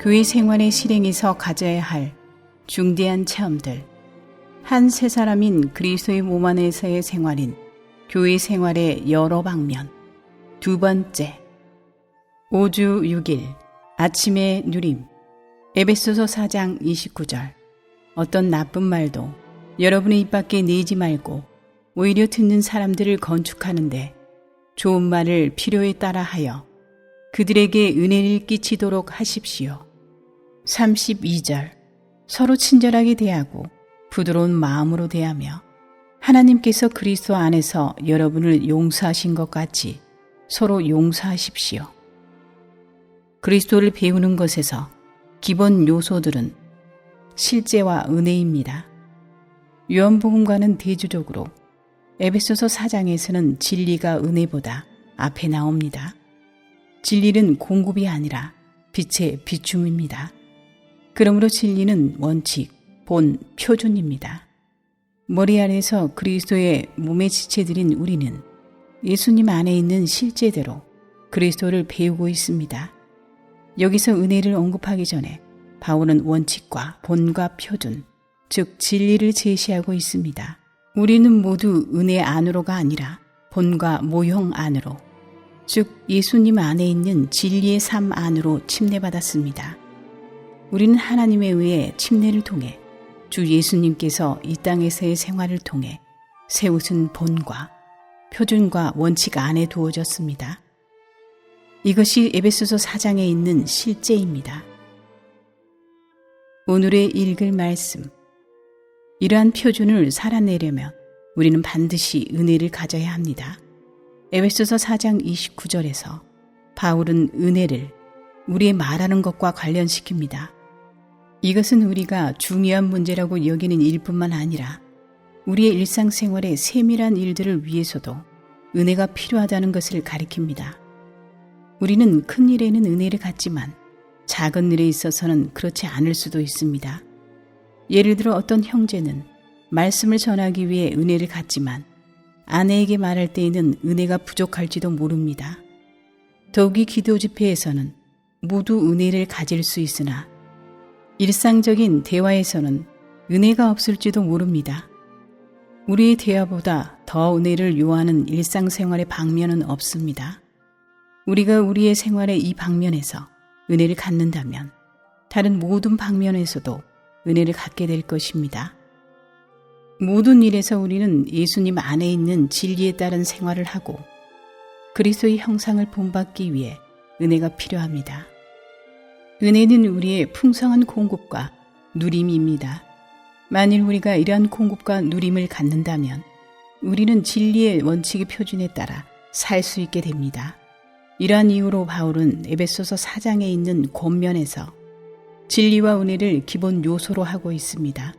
교회 생활의 실행에서 가져야 할 중대한 체험들. 한 세 사람인 그리스도의 몸 안에서의 생활인 교회 생활의 여러 방면. 두 번째, 5주 6일 아침의 누림. 에베소서 4장 29절. 어떤 나쁜 말도 여러분의 입 밖에 내지 말고 오히려 듣는 사람들을 건축하는데 좋은 말을 필요에 따라 하여 그들에게 은혜를 끼치도록 하십시오. 32절. 서로 친절하게 대하고 부드러운 마음으로 대하며 하나님께서 그리스도 안에서 여러분을 용서하신 것 같이 서로 용서하십시오. 그리스도를 배우는 것에서 기본 요소들은 실제와 은혜입니다. 요한복음과는 대조적으로 에베소서 4장에서는 진리가 은혜보다 앞에 나옵니다. 진리는 공급이 아니라 빛의 비춤입니다. 그러므로 진리는 원칙, 본, 표준입니다. 머리 아래서 그리스도의 몸의 지체들인 우리는 예수님 안에 있는 실제대로 그리스도를 배우고 있습니다. 여기서 은혜를 언급하기 전에 바울은 원칙과 본과 표준, 즉 진리를 제시하고 있습니다. 우리는 모두 은혜 안으로가 아니라 본과 모형 안으로, 즉 예수님 안에 있는 진리의 삶 안으로 침례받았습니다. 우리는 하나님에 의해 침례를 통해 주 예수님께서 이 땅에서의 생활을 통해 세우신 본과 표준과 원칙 안에 두어졌습니다. 이것이 에베소서 4장에 있는 실제입니다. 오늘의 읽을 말씀. 이러한 표준을 살아내려면 우리는 반드시 은혜를 가져야 합니다. 에베소서 4장 29절에서 바울은 은혜를 우리의 말하는 것과 관련시킵니다. 이것은 우리가 중요한 문제라고 여기는 일뿐만 아니라 우리의 일상생활의 세밀한 일들을 위해서도 은혜가 필요하다는 것을 가리킵니다. 우리는 큰 일에는 은혜를 갖지만 작은 일에 있어서는 그렇지 않을 수도 있습니다. 예를 들어 어떤 형제는 말씀을 전하기 위해 은혜를 갖지만 아내에게 말할 때에는 은혜가 부족할지도 모릅니다. 더욱이 기도 집회에서는 모두 은혜를 가질 수 있으나 일상적인 대화에서는 은혜가 없을지도 모릅니다. 우리의 대화보다 더 은혜를 요하는 일상생활의 방면은 없습니다. 우리가 우리의 생활의 이 방면에서 은혜를 갖는다면 다른 모든 방면에서도 은혜를 갖게 될 것입니다. 모든 일에서 우리는 예수님 안에 있는 진리에 따른 생활을 하고 그리스도의 형상을 본받기 위해 은혜가 필요합니다. 은혜는 우리의 풍성한 공급과 누림입니다. 만일 우리가 이러한 공급과 누림을 갖는다면 우리는 진리의 원칙의 표준에 따라 살 수 있게 됩니다. 이러한 이유로 바울은 에베소서 4장에 있는 권면에서 진리와 은혜를 기본 요소로 하고 있습니다.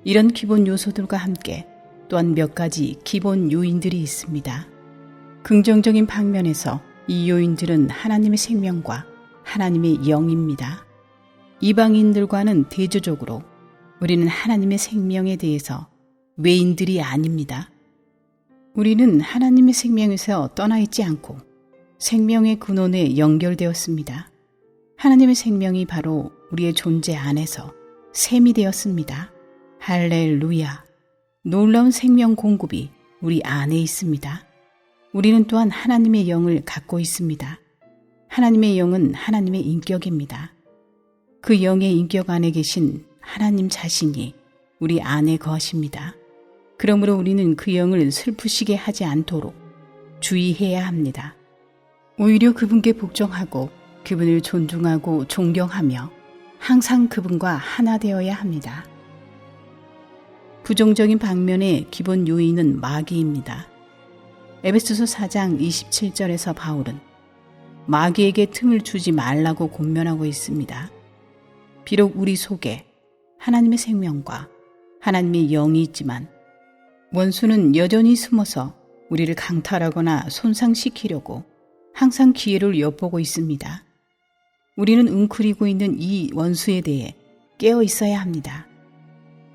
이런 기본 요소들과 함께 또한 몇 가지 기본 요인들이 있습니다. 긍정적인 방면에서 이 요인들은 하나님의 생명과 하나님의 영입니다. 이방인들과는 대조적으로 우리는 하나님의 생명에 대해서 외인들이 아닙니다. 우리는 하나님의 생명에서 떠나 있지 않고 생명의 근원에 연결되었습니다. 하나님의 생명이 바로 우리의 존재 안에서 샘이 되었습니다. 할렐루야! 놀라운 생명 공급이 우리 안에 있습니다. 우리는 또한 하나님의 영을 갖고 있습니다. 하나님의 영은 하나님의 인격입니다. 그 영의 인격 안에 계신 하나님 자신이 우리 안에 거하십니다. 그러므로 우리는 그 영을 슬프시게 하지 않도록 주의해야 합니다. 오히려 그분께 복종하고 그분을 존중하고 존경하며 항상 그분과 하나 되어야 합니다. 부정적인 방면의 기본 요인은 마귀입니다. 에베소서 4장 27절에서 바울은 마귀에게 틈을 주지 말라고 권면하고 있습니다. 비록 우리 속에 하나님의 생명과 하나님의 영이 있지만 원수는 여전히 숨어서 우리를 강탈하거나 손상시키려고 항상 기회를 엿보고 있습니다. 우리는 웅크리고 있는 이 원수에 대해 깨어 있어야 합니다.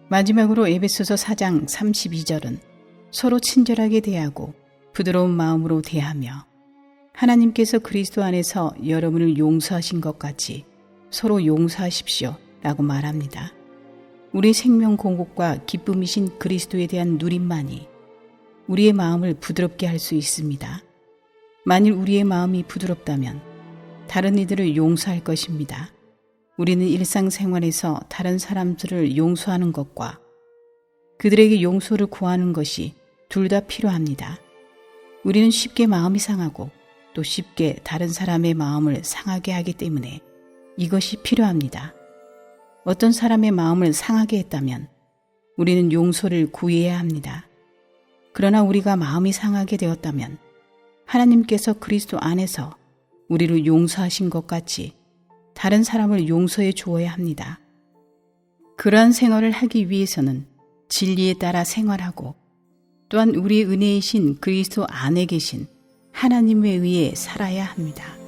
마지막으로 에베소서 4장 32절은 서로 친절하게 대하고 부드러운 마음으로 대하며 하나님께서 그리스도 안에서 여러분을 용서하신 것 같이 서로 용서하십시오 라고 말합니다. 우리의 생명 공급과 기쁨이신 그리스도에 대한 누림만이 우리의 마음을 부드럽게 할 수 있습니다. 만일 우리의 마음이 부드럽다면 다른 이들을 용서할 것입니다. 우리는 일상생활에서 다른 사람들을 용서하는 것과 그들에게 용서를 구하는 것이 둘 다 필요합니다. 우리는 쉽게 마음이 상하고 또 쉽게 다른 사람의 마음을 상하게 하기 때문에 이것이 필요합니다. 어떤 사람의 마음을 상하게 했다면 우리는 용서를 구해야 합니다. 그러나 우리가 마음이 상하게 되었다면 하나님께서 그리스도 안에서 우리를 용서하신 것 같이 다른 사람을 용서해 주어야 합니다. 그러한 생활을 하기 위해서는 진리에 따라 생활하고 또한 우리의 은혜이신 그리스도 안에 계신 하나님에 의해 살아야 합니다.